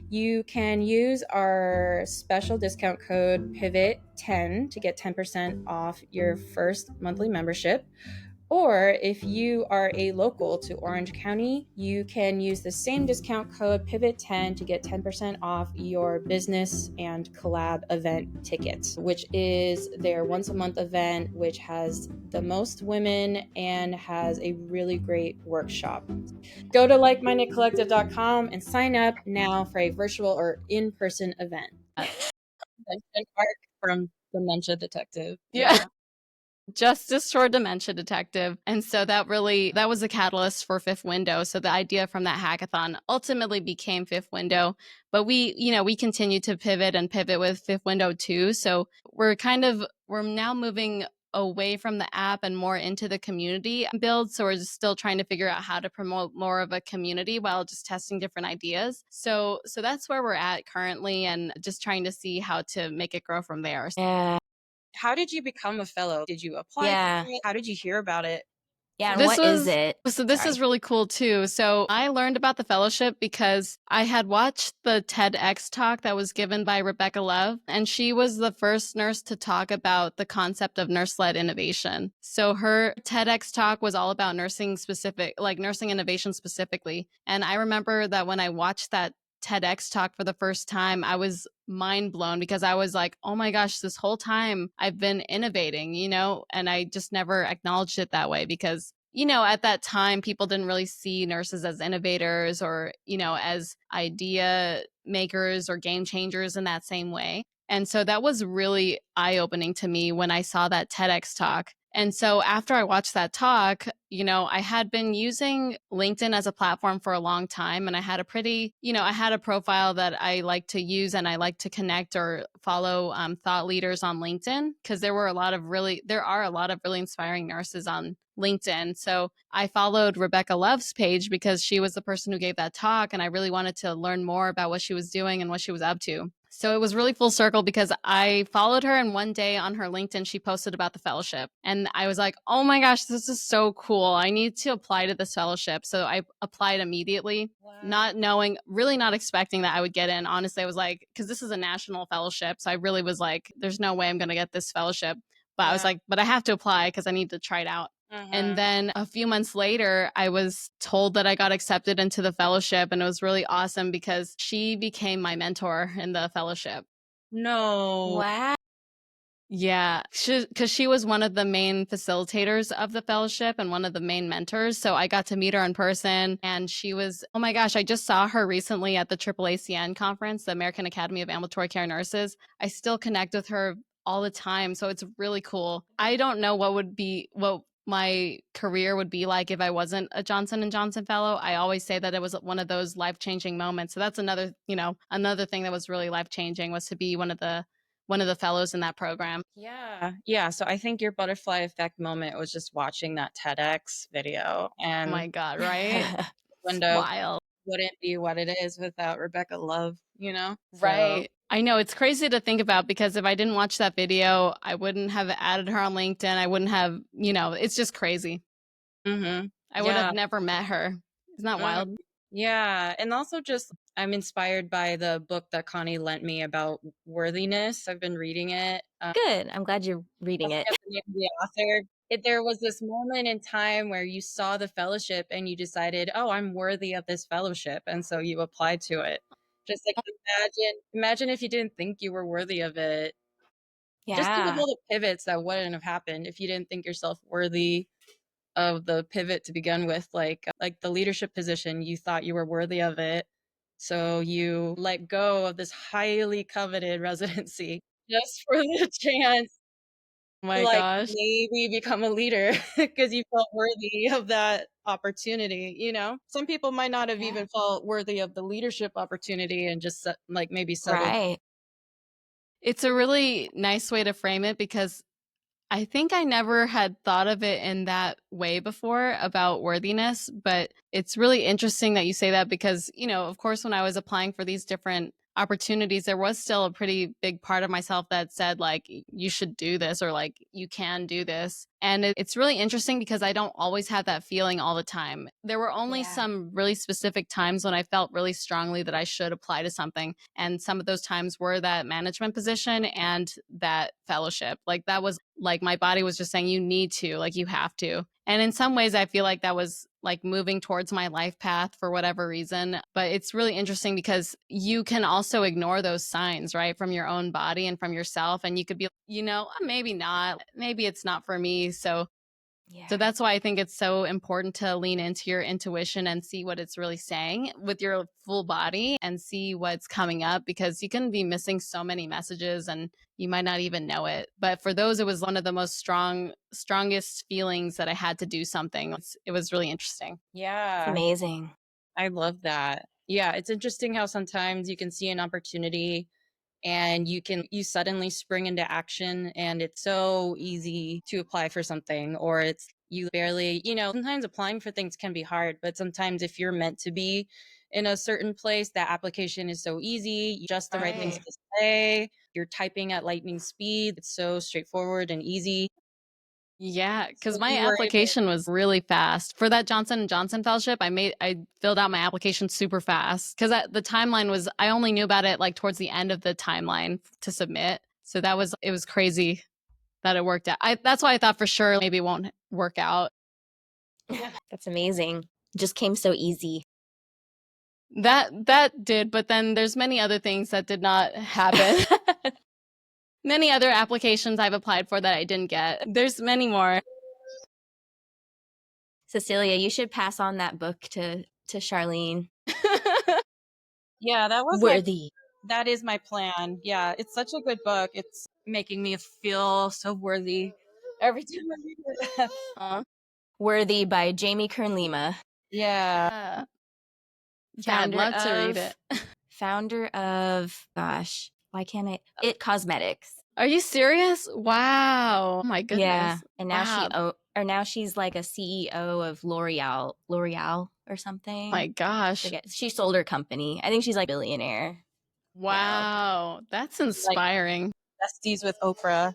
You can use our special discount code PIVOT10 to get 10% off your first monthly membership. Or if you are a local to Orange County, you can use the same discount code PIVOT10 to get 10% off your business and collab event tickets, which is their once a month event, which has the most women and has a really great workshop. Go to likemindedcollective.com and sign up now for a virtual or in-person event. Mark from Dementia Detective. Yeah. Justice for Dementia Detective. And so that was a catalyst for Fifth Window. So the idea from that hackathon ultimately became Fifth Window, but we continue to pivot with Fifth Window too. So we're now moving away from the app and more into the community build. So we're just still trying to figure out how to promote more of a community while just testing different ideas. So that's where we're at currently, and just trying to see how to make it grow from there. Yeah. How did you become a fellow? Did you apply for it? How did you hear about it? Yeah, and what is it? So this is really cool too. So I learned about the fellowship because I had watched the TEDx talk that was given by Rebecca Love, and she was the first nurse to talk about the concept of nurse-led innovation. So her TEDx talk was all about nursing innovation specifically. And I remember that when I watched that TEDx talk for the first time, I was mind blown because I was like, oh my gosh, this whole time I've been innovating, and I just never acknowledged it that way because, at that time, people didn't really see nurses as innovators or, as idea makers or game changers in that same way. And so that was really eye-opening to me when I saw that TEDx talk. And so after I watched that talk, I had been using LinkedIn as a platform for a long time. And I had I had a profile that I like to use, and I like to connect or follow thought leaders on LinkedIn because there are a lot of really inspiring nurses on LinkedIn. So I followed Rebecca Love's page because she was the person who gave that talk, and I really wanted to learn more about what she was doing and what she was up to. So it was really full circle because I followed her, and one day on her LinkedIn, she posted about the fellowship. And I was like, oh my gosh, this is so cool. I need to apply to this fellowship. So I applied immediately, not knowing, really not expecting that I would get in. Honestly, I was like, because this is a national fellowship. So I really was like, there's no way I'm going to get this fellowship. But I was like, but I have to apply because I need to try it out. And then a few months later, I was told that I got accepted into the fellowship, and it was really awesome because she became my mentor in the fellowship. No. Wow. Yeah, because she was one of the main facilitators of the fellowship and one of the main mentors. So I got to meet her in person, and she was, oh my gosh, I just saw her recently at the AAACN conference, the American Academy of Ambulatory Care Nurses. I still connect with her all the time, so it's really cool. I don't know what my career would be like if I wasn't a Johnson & Johnson fellow. I always say that it was one of those life-changing moments. So that's another thing that was really life-changing, was to be one of the fellows in that program. Yeah. So I think your butterfly effect moment was just watching that TEDx video, Oh and my God, right? window Wild. wouldn't be what it is without Rebecca Love, you know? Right. I know, it's crazy to think about, because if I didn't watch that video, I wouldn't have added her on LinkedIn. I wouldn't have, it's just crazy. I would have never met her. Isn't that wild? Yeah. And also just, I'm inspired by the book that Connie lent me about worthiness. I've been reading it. Good. I'm glad you're reading it. The name of the author. There was this moment in time where you saw the fellowship and you decided, oh, I'm worthy of this fellowship. And so you applied to it. Just like imagine if you didn't think you were worthy of it. Just think of Yeah. all the pivots that wouldn't have happened if you didn't think yourself worthy of the pivot to begin with. Like the leadership position, you thought you were worthy of it. So you let go of this highly coveted residency just for the chance Oh to my like gosh. maybe become a leader because you felt worthy of that opportunity. Some people might not have even felt worthy of the leadership opportunity and just like maybe settled. Right. It's a really nice way to frame it, because I think I never had thought of it in that way before about worthiness, but it's really interesting that you say that, because, of course, when I was applying for these different opportunities, there was still a pretty big part of myself that said, like, you should do this, or like, you can do this. And it's really interesting because I don't always have that feeling all the time. There were only some really specific times when I felt really strongly that I should apply to something. And some of those times were that management position and that fellowship. Like, that was like, my body was just saying, you need to, like, you have to. And in some ways, I feel like that was like moving towards my life path for whatever reason. But it's really interesting because you can also ignore those signs, right, from your own body and from yourself. And you could be, maybe not, maybe it's not for me. So that's why I think it's so important to lean into your intuition and see what it's really saying with your full body and see what's coming up, because you can be missing so many messages and you might not even know it. But for those, it was one of the most strongest feelings that I had to do something. It was really interesting. Yeah. It's amazing. I love that. Yeah. It's interesting how sometimes you can see an opportunity and you suddenly spring into action, and it's so easy to apply for something, or it's you barely, sometimes applying for things can be hard, but sometimes if you're meant to be in a certain place, that application is so easy, just the right things to say, you're typing at lightning speed, it's so straightforward and easy. Yeah, because So my you were able. application was really fast. For that Johnson & Johnson fellowship, I filled out my application super fast, because the timeline was, I only knew about it like towards the end of the timeline to submit. So it was crazy that it worked out. That's why I thought for sure maybe it won't work out. That's amazing. Just came so easy. That did, but then there's many other things that did not happen. Many other applications I've applied for that I didn't get. There's many more. Cecilia, you should pass on that book to Charlene. Yeah, Worthy. that is my plan. Yeah, it's such a good book. It's making me feel so worthy every time I read it. Worthy by Jamie Kern-Lima. Yeah. Yeah, I'd love to read it. Founder of, why can't I? It Cosmetics. Are you serious? Wow. Oh my goodness. Yeah. And now wow. now she's like a CEO of L'Oreal or something. My gosh. She sold her company. I think she's like a billionaire. Wow. That's inspiring. Like besties with Oprah.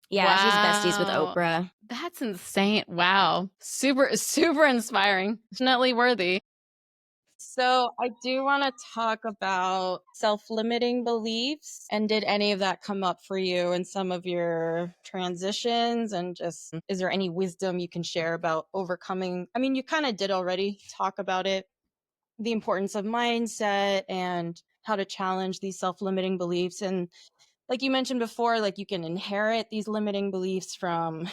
Yeah, wow. She's besties with Oprah. That's insane. Wow. Super, super inspiring. Definitely worthy. So I do want to talk about self-limiting beliefs. And did any of that come up for you in some of your transitions? And just, is there any wisdom you can share about overcoming? I mean, you kind of did already talk about it, the importance of mindset and how to challenge these self-limiting beliefs. And like you mentioned before, like you can inherit these limiting beliefs from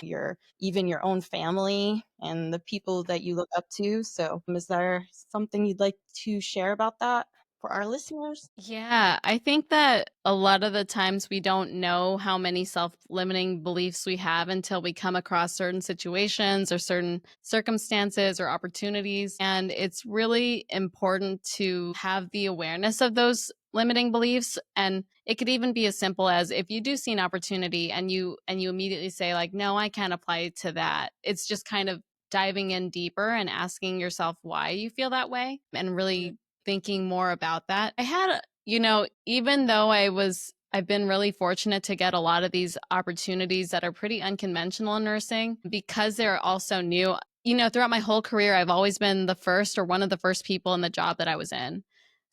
even your own family and the people that you look up to. So is there something you'd like to share about that for our listeners? Yeah, I think that a lot of the times we don't know how many self-limiting beliefs we have until we come across certain situations or certain circumstances or opportunities. And it's really important to have the awareness of those limiting beliefs. And it could even be as simple as if you do see an opportunity and you immediately say like, no, I can't apply to that. It's just kind of diving in deeper and asking yourself why you feel that way and really thinking more about that. I had, even though I've been really fortunate to get a lot of these opportunities that are pretty unconventional in nursing because they're also new. Throughout my whole career, I've always been the first or one of the first people in the job that I was in.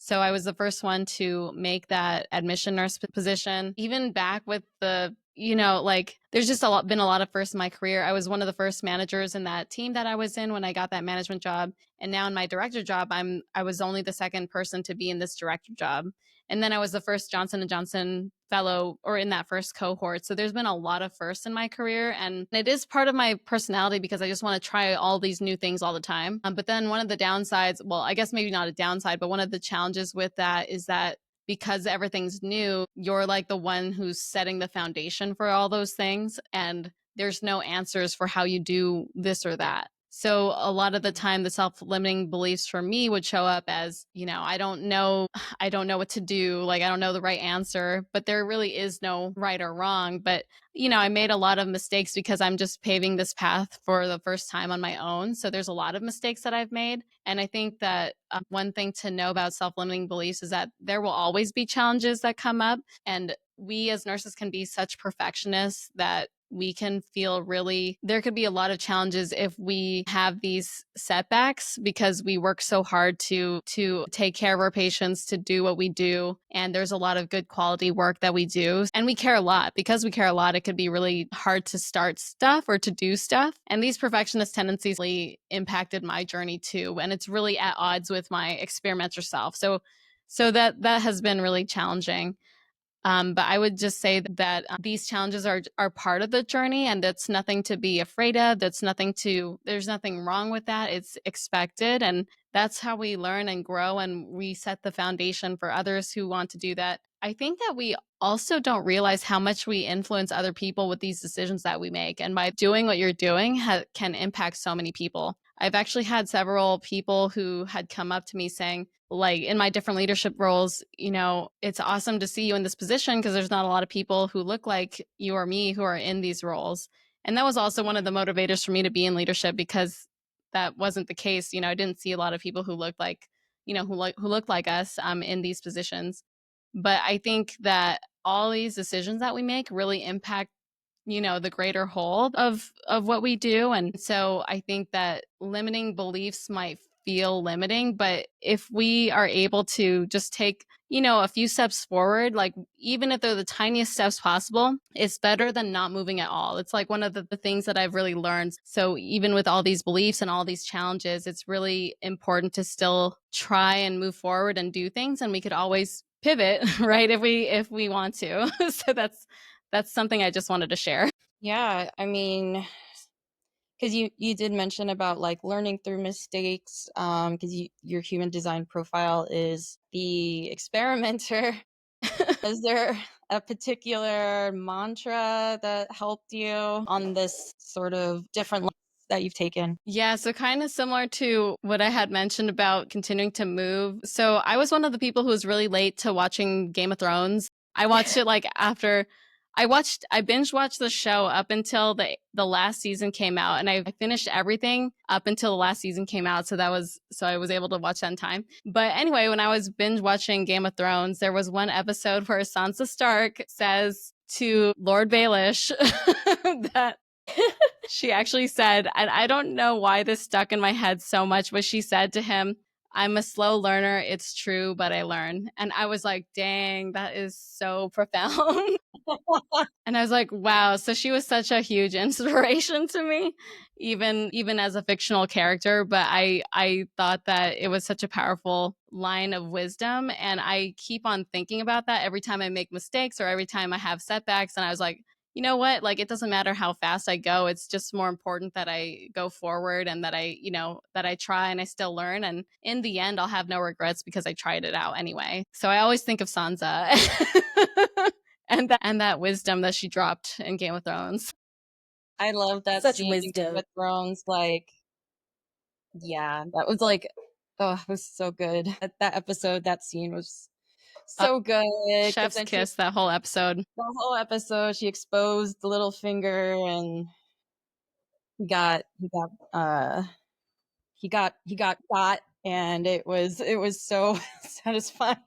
So I was the first one to make that admission nurse position. Even back with the, there's just been a lot of firsts in my career. I was one of the first managers in that team that I was in when I got that management job. And now in my director job, I was only the second person to be in this director job. And then I was the first Johnson & Johnson fellow or in that first cohort. So there's been a lot of firsts in my career. And it is part of my personality because I just want to try all these new things all the time. But then one of the downsides, well, I guess maybe not a downside, but one of the challenges with that is that because everything's new, you're like the one who's setting the foundation for all those things. And there's no answers for how you do this or that. So a lot of the time, the self-limiting beliefs for me would show up as, I don't know what to do. Like, I don't know the right answer, but there really is no right or wrong. But, I made a lot of mistakes because I'm just paving this path for the first time on my own. So there's a lot of mistakes that I've made. And I think that one thing to know about self-limiting beliefs is that there will always be challenges that come up. And we as nurses can be such perfectionists that we can feel there could be a lot of challenges if we have these setbacks because we work so hard to take care of our patients, to do what we do. And there's a lot of good quality work that we do. And we care a lot. Because we care a lot, it could be really hard to start stuff or to do stuff. And these perfectionist tendencies really impacted my journey too. And it's really at odds with my experimenter self. So that has been really challenging. But I would just say that these challenges are part of the journey, and that's nothing to be afraid of. There's nothing wrong with that. It's expected. And that's how we learn and grow, and we set the foundation for others who want to do that. I think that we also don't realize how much we influence other people with these decisions that we make. And by doing what you're doing can impact so many people. I've actually had several people who had come up to me saying, like in my different leadership roles, it's awesome to see you in this position because there's not a lot of people who look like you or me who are in these roles. And that was also one of the motivators for me to be in leadership because that wasn't the case. I didn't see a lot of people who looked like, who looked like us in these positions. But I think that all these decisions that we make really impact the greater whole of what we do. And so I think that limiting beliefs might feel limiting, but if we are able to just take, a few steps forward, like even if they're the tiniest steps possible, it's better than not moving at all. It's like one of the things that I've really learned. So even with all these beliefs and all these challenges, it's really important to still try and move forward and do things. And we could always pivot, right? If we want to. So that's something I just wanted to share. Yeah, I mean, because you did mention about like learning through mistakes, because your human design profile is the experimenter. Is there a particular mantra that helped you on this sort of different life that you've taken? Yeah, so kind of similar to what I had mentioned about continuing to move. So I was one of the people who was really late to watching Game of Thrones. I watched it like after I binge watched the show up until the last season came out, and I finished everything up until the last season came out. So I was able to watch that in time. But anyway, when I was binge watching Game of Thrones, there was one episode where Sansa Stark says to Lord Baelish that she actually said, and I don't know why this stuck in my head so much, but she said to him, I'm a slow learner. It's true, but I learn. And I was like, dang, that is so profound. And I was like, wow. So she was such a huge inspiration to me, even as a fictional character. But I thought that it was such a powerful line of wisdom. And I keep on thinking about that every time I make mistakes or every time I have setbacks. And I was like, you know what? Like, it doesn't matter how fast I go. It's just more important that I go forward and that that I try and I still learn. And in the end, I'll have no regrets because I tried it out anyway. So I always think of Sansa and that wisdom that she dropped in Game of Thrones. I love that Such scene in Game wisdom. of Thrones. Like, yeah, that was like, oh, it was so good. That episode, that scene was so good. Because Chef's then kiss, that whole episode. the whole episode, she exposed the little finger, and he got got, and it was so satisfying.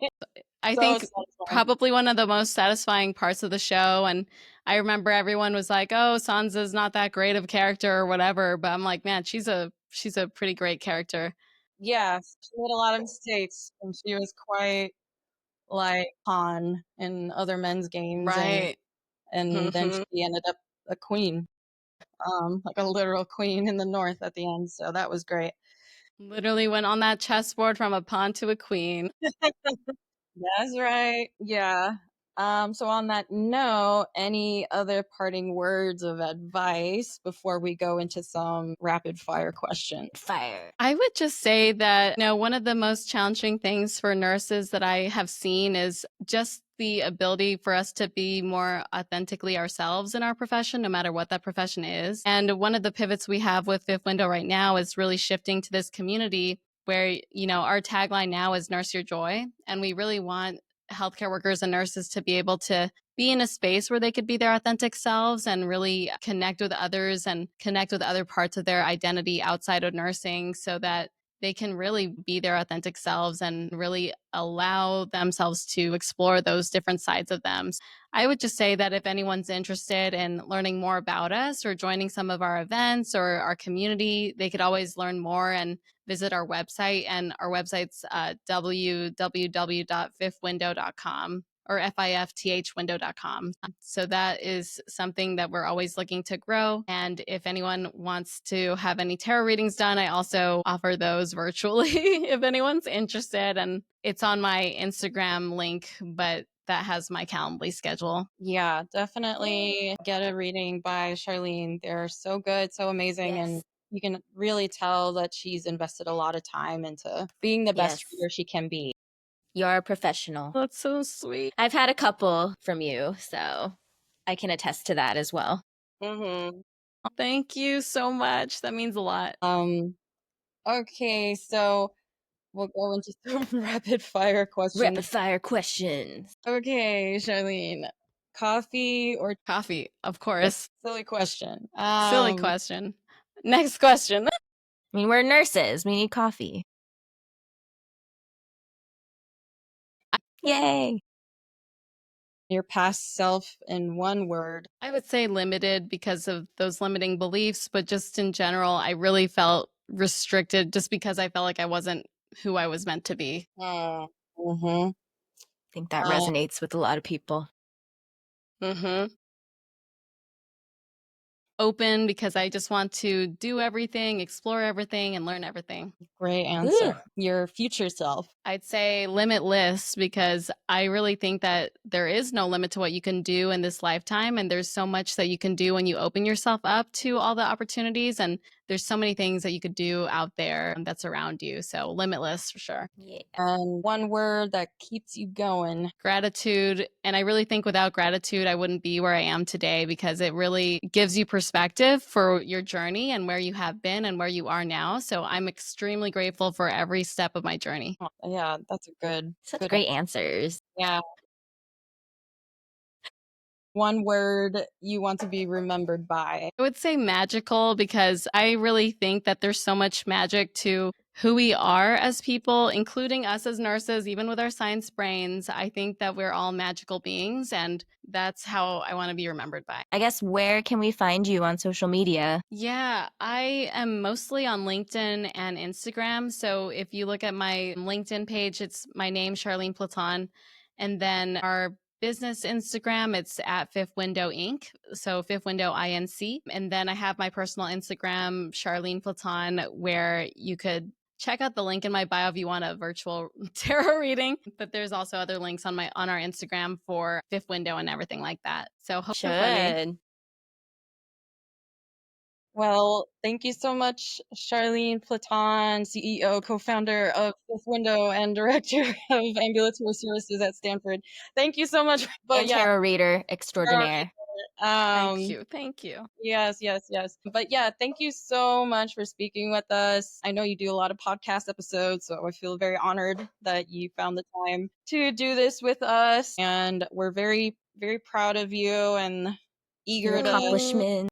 I So think satisfying. probably one of the most satisfying parts of the show. And I remember everyone was like, "Oh, Sansa's not that great of a character or whatever," but I'm like, man, she's a pretty great character. Yeah, she made a lot of mistakes, and she was quite like pawn in other men's games, and Right. then Hmm. she ended up a queen, like a literal queen in the north at the end. So that was great. Literally went on that chessboard from a pawn to a queen. That's right. Yeah. So on that note, any other parting words of advice before we go into some rapid fire questions? Fire. I would just say that, one of the most challenging things for nurses that I have seen is just the ability for us to be more authentically ourselves in our profession, no matter what that profession is. And one of the pivots we have with Fifth Window right now is really shifting to this community where, our tagline now is Nurse Your Joy. And we really want healthcare workers and nurses to be able to be in a space where they could be their authentic selves and really connect with others and connect with other parts of their identity outside of nursing so that they can really be their authentic selves and really allow themselves to explore those different sides of them. I would just say that if anyone's interested in learning more about us or joining some of our events or our community, they could always learn more and visit our website. And our website's www.fifthwindow.com or FIFTHwindow.com. So that is something that we're always looking to grow. And if anyone wants to have any tarot readings done, I also offer those virtually if anyone's interested. And it's on my Instagram link, but that has my Calendly schedule. Yeah, definitely get a reading by Charlene. They're so good, so amazing, and Yes. you can really tell that she's invested a lot of time into being the best Yes. reader she can be. You're a professional. That's so sweet. I've had a couple from you, so I can attest to that as well. Mm-hmm. Thank you so much. That means a lot. Okay, so we'll go into some rapid fire questions. Rapid fire questions. Okay, Charlene, coffee or Coffee, of course. silly question? Silly question. Next question. I mean, we're nurses. We need coffee. Yay. Your past self in one word. I would say limited because of those limiting beliefs, but just in general, I really felt restricted just because I felt like I wasn't who I was meant to be. Mm-hmm. I think that resonates with a lot of people. Mm-hmm. Open because I just want to do everything, explore everything, and learn everything. Great answer. Ooh. Your future self. I'd say limitless because I really think that there is no limit to what you can do in this lifetime. And there's so much that you can do when you open yourself up to all the opportunities. And there's so many things that you could do out there that's around you. So limitless for sure. Yeah. And one word that keeps you going. Gratitude. And I really think without gratitude, I wouldn't be where I am today because it really gives you perspective for your journey and where you have been and where you are now. So I'm extremely grateful for every step of my journey. Yeah, that's a good. Such great answers. Yeah. One word you want to be remembered by. I would say magical because I really think that there's so much magic to who we are as people, including us as nurses, even with our science brains. I think that we're all magical beings, and that's how I want to be remembered by. I guess, where can we find you on social media? Yeah, I am mostly on LinkedIn and Instagram. So if you look at my LinkedIn page, it's my name, Charlene Platon. And then our business Instagram, it's at Fifth Window Inc. So Fifth Window INC. And then I have my personal Instagram, Charlene Platon, where you could check out the link in my bio if you want a virtual tarot reading. But there's also other links on our Instagram for Fifth Window and everything like that. So hope to find me. Should. Well, thank you so much, Charlene Platon, CEO, co-founder of Fifth Window, and Director of Ambulatory Services at Stanford. Thank you so much. But And yeah, tarot reader tarot extraordinaire. reader. Thank you. Yes, yes, yes. But yeah, thank you so much for speaking with us. I know you do a lot of podcast episodes, so I feel very honored that you found the time to do this with us. And we're very, very proud of you and Your eager to accomplishment.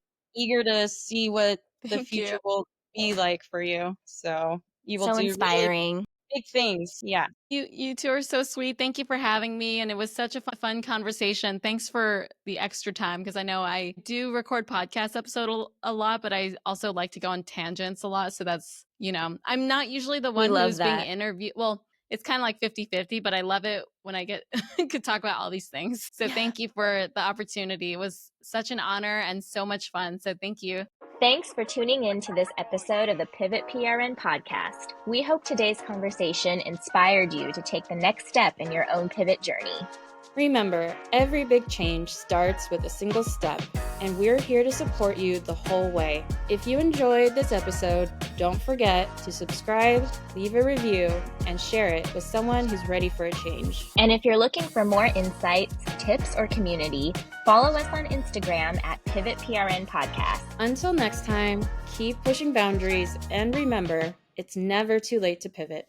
see what the Thank future you. will be like for you. So you will So do really inspiring. big things. Yeah. You two are so sweet. Thank you for having me. And it was such a fun conversation. Thanks for the extra time, because I know I do record podcast episode a lot, but I also like to go on tangents a lot. So that's, I'm not usually the We one love who's being that. interviewed. Well, it's kind of like 50-50, but I love it when I get could talk about all these things. So thank you for the opportunity. It was such an honor and so much fun. So thank you. Thanks for tuning in to this episode of the Pivot PRN podcast. We hope today's conversation inspired you to take the next step in your own pivot journey. Remember, every big change starts with a single step, and we're here to support you the whole way. If you enjoyed this episode, don't forget to subscribe, leave a review, and share it with someone who's ready for a change. And if you're looking for more insights, tips, or community, follow us on Instagram at Pivot PRN Podcast. Until next time, keep pushing boundaries, and remember, it's never too late to pivot.